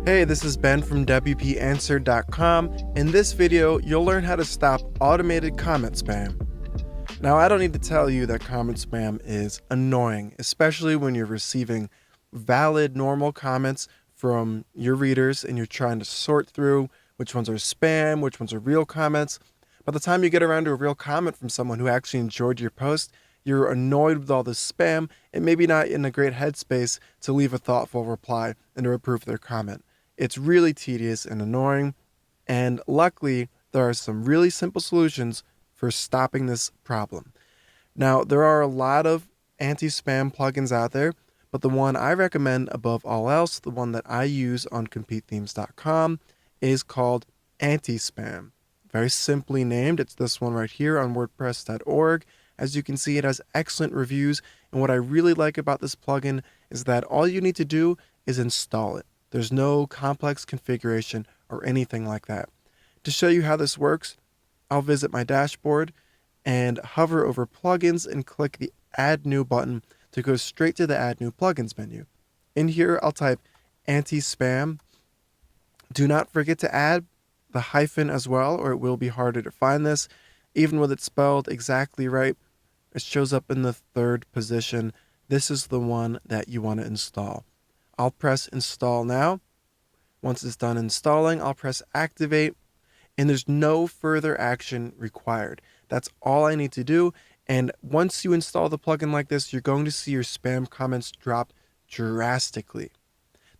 Hey, this is Ben from WPAnswer.com. In this video, you'll learn how to stop automated comment spam. Now, I don't need to tell you that comment spam is annoying, especially when you're receiving valid, normal comments from your readers and you're trying to sort through which ones are spam, which ones are real comments. By the time you get around to a real comment from someone who actually enjoyed your post, you're annoyed with all this spam and maybe not in a great headspace to leave a thoughtful reply and to approve their comment. It's really tedious and annoying, and luckily, there are some really simple solutions for stopping this problem. Now, there are a lot of anti-spam plugins out there, but the one I recommend above all else, the one that I use on CompeteThemes.com, is called Antispam. Very simply named, it's this one right here on WordPress.org. As you can see, it has excellent reviews, and what I really like about this plugin is that all you need to do is install it. There's no complex configuration or anything like that. To show you how this works, I'll visit my dashboard and hover over plugins and click the Add New button to go straight to the Add New Plugins menu. In here, I'll type anti-spam. Do not forget to add the hyphen as well, or it will be harder to find this. Even with it spelled exactly right, it shows up in the third position. This is the one that you want to install. I'll press install now. Once it's done installing, I'll press activate, and there's no further action required. That's all I need to do. And once you install the plugin like this, you're going to see your spam comments drop drastically.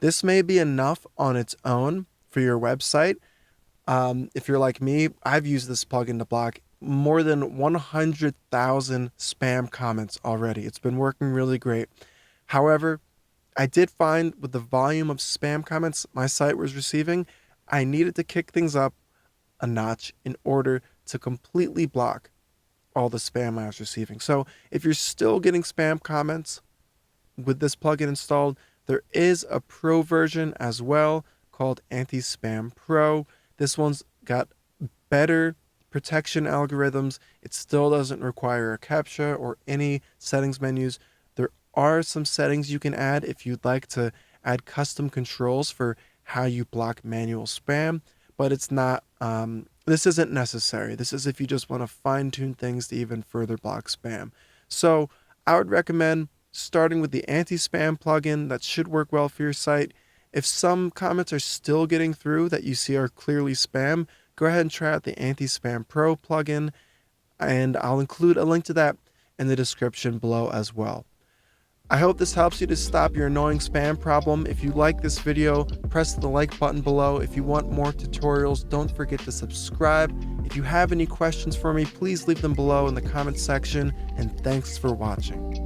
This may be enough on its own for your website. If you're like me, I've used this plugin to block more than 100,000 spam comments already. It's been working really great. However, I did find with the volume of spam comments my site was receiving, I needed to kick things up a notch in order to completely block all the spam I was receiving. So if you're still getting spam comments with this plugin installed, there is a pro version as well called Antispam Pro. This one's got better protection algorithms. It still doesn't require a CAPTCHA or any settings menus. There are some settings you can add if you'd like to add custom controls for how you block manual spam, but it's not, this isn't necessary. This is if you just want to fine-tune things to even further block spam. So I would recommend starting with the anti-spam plugin. That should work well for your site. If some comments are still getting through that you see are clearly spam, go ahead and try out the Antispam Pro plugin, and I'll include a link to that in the description below as well. I hope this helps you to stop your annoying spam problem. If you like this video, press the like button below. If you want more tutorials, don't forget to subscribe. If you have any questions for me, please leave them below in the comments section, and thanks for watching.